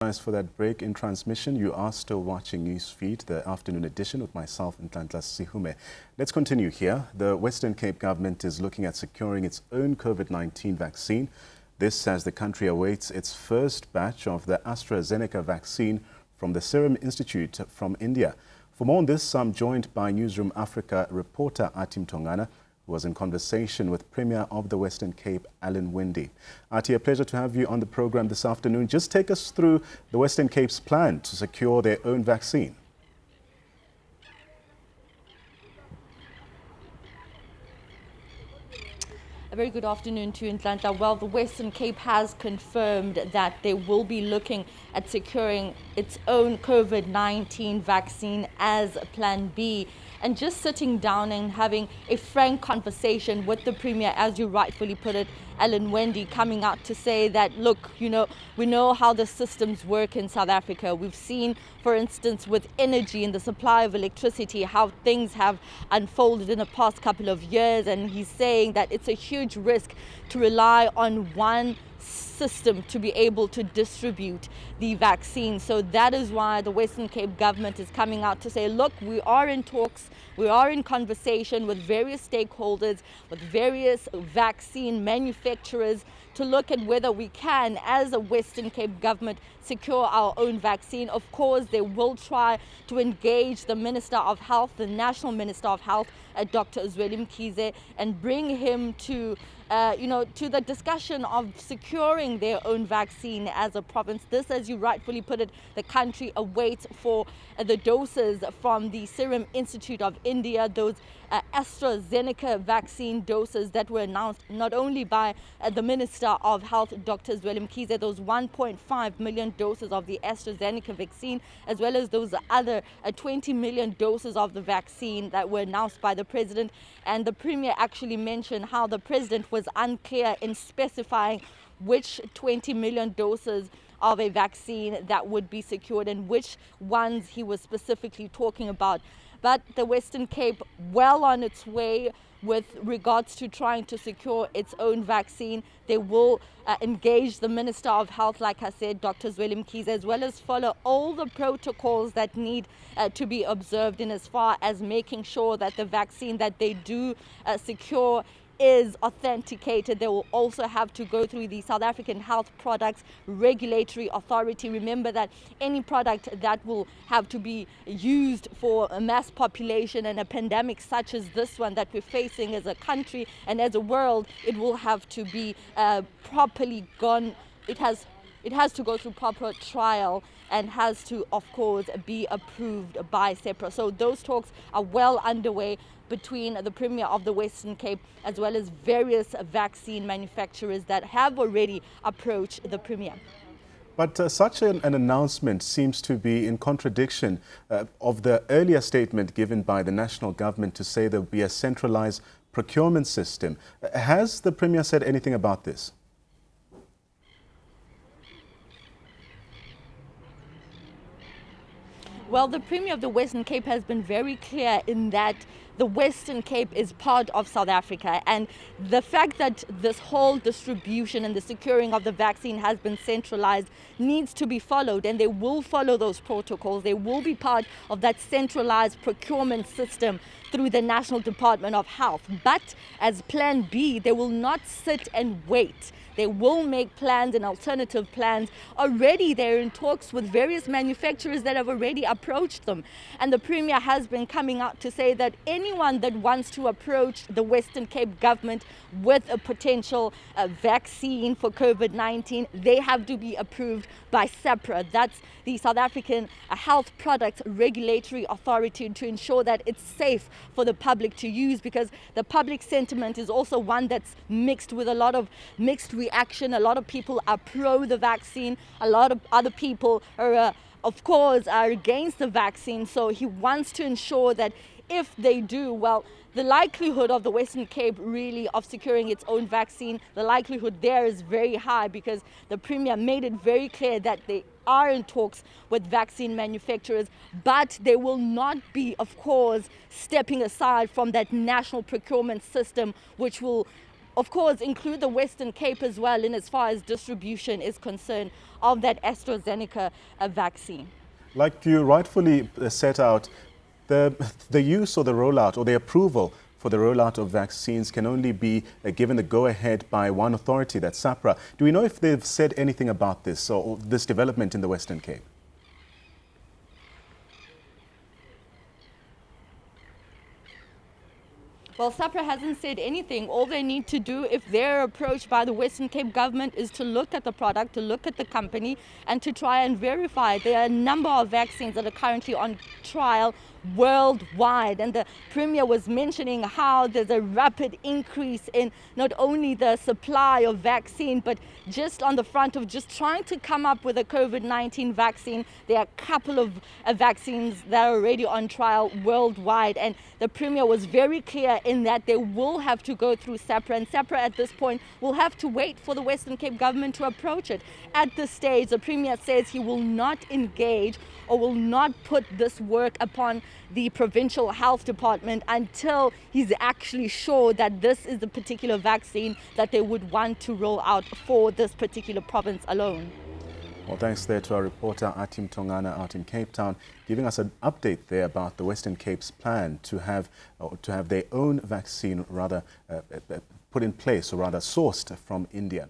For that break in transmission. You are still watching Newsfeed, the afternoon edition with myself and Ntantla Sihume. Let's continue here. The Western Cape government is looking at securing its own COVID-19 vaccine. This as the country awaits its first batch of the AstraZeneca vaccine from the Serum Institute from India. For more on this, I'm joined by Newzroom Afrika reporter Athi Mtongana, who was in conversation with Premier of the Western Cape, Winde. Athi, a pleasure to have you on the program this afternoon. Just take us through the Western Cape's plan to secure their own vaccine. A very good afternoon to Ntantla. Well, the Western Cape has confirmed that they will be looking at securing its own COVID-19 vaccine as Plan B. And just sitting down and having a frank conversation with the Premier, as you rightfully put it, Winde, coming out to say that, look, we know how the systems work in South Africa. We've seen, for instance, with energy and the supply of electricity, how things have unfolded in the past couple of years. And he's saying that it's a huge risk to rely on one system to be able to distribute the vaccine. So that is why the Western Cape government is coming out to say, look, we are in talks, we are in conversation with various stakeholders, with various vaccine manufacturers to look at whether we can, as a Western Cape government, secure our own vaccine. Of course, they will try to engage the Minister of Health, the National Minister of Health, Dr. Serum Institute, and bring him to to the discussion of securing their own vaccine as a province. This, as you rightfully put it, the country awaits for the doses from the Serum Institute of India, those AstraZeneca vaccine doses that were announced not only by the Minister of Health, Dr. Serum Institute, those 1.5 million doses of the AstraZeneca vaccine, as well as those other 20 million doses of the vaccine that were announced by the President. And the Premier actually mentioned how the President was unclear in specifying which 20 million doses of a vaccine that would be secured and which ones he was specifically talking about. But the Western Cape, well on its way with regards to trying to secure its own vaccine. They will engage the Minister of Health, like I said, Dr. Serum Institute, as well as follow all the protocols that need to be observed in as far as making sure that the vaccine that they do secure is authenticated. They will also have to go through the South African Health Products Regulatory Authority. Remember that any product that will have to be used for a mass population and a pandemic such as this one that we're facing as a country and as a world, it will have to be properly gone. It has to go through proper trial and has to, of course, be approved by SEPRA. So those talks are well underway between the Premier of the Western Cape as well as various vaccine manufacturers that have already approached the Premier. But such an announcement seems to be in contradiction of the earlier statement given by the national government to say there will be a centralized procurement system. Has the Premier said anything about this? Well, the Premier of the Western Cape has been very clear in that the Western Cape is part of South Africa, and the fact that this whole distribution and the securing of the vaccine has been centralized needs to be followed, and they will follow those protocols. They will be part of that centralized procurement system through the National Department of Health. But as Plan B, they will not sit and wait. They will make plans and alternative plans. Already they're in talks with various manufacturers that have already approached them. And the Premier has been coming out to say that anyone that wants to approach the Western Cape government with a potential vaccine for COVID-19, they have to be approved by SEPRA. That's the South African Health Products Regulatory Authority, to ensure that it's safe for the public to use, because the public sentiment is also one that's mixed with a lot of mixed reaction. A lot of people are pro the vaccine. A lot of other people are, of course, are against the vaccine. So he wants to ensure that if they do, well, the likelihood of the Western Cape really of securing its own vaccine, the likelihood there is very high, because the Premier made it very clear that they are in talks with vaccine manufacturers, but they will not be, of course, stepping aside from that national procurement system, which will of course, include the Western Cape as well in as far as distribution is concerned of that AstraZeneca vaccine. Like you rightfully set out, the use or the rollout or the approval for the rollout of vaccines can only be given the go-ahead by one authority, that's SAHPRA. Do we know if they've said anything about this or this development in the Western Cape? Well, SAHPRA hasn't said anything. All they need to do, if they're approached by the Western Cape government, is to look at the product, to look at the company, and to try and verify. There are a number of vaccines that are currently on trial worldwide. And the Premier was mentioning how there's a rapid increase in not only the supply of vaccine, but just on the front of just trying to come up with a COVID-19 vaccine. There are a couple of vaccines that are already on trial worldwide. And the Premier was very clear in that they will have to go through SAHPRA, and SAHPRA at this point will have to wait for the Western Cape government to approach it. At this stage, the Premier says he will not engage or will not put this work upon the provincial health department until he's actually sure that this is the particular vaccine that they would want to roll out for this particular province alone. Well, thanks there to our reporter Athi Mtongana out in Cape Town, giving us an update there about the Western Cape's plan to have their own vaccine rather put in place, or rather sourced from India.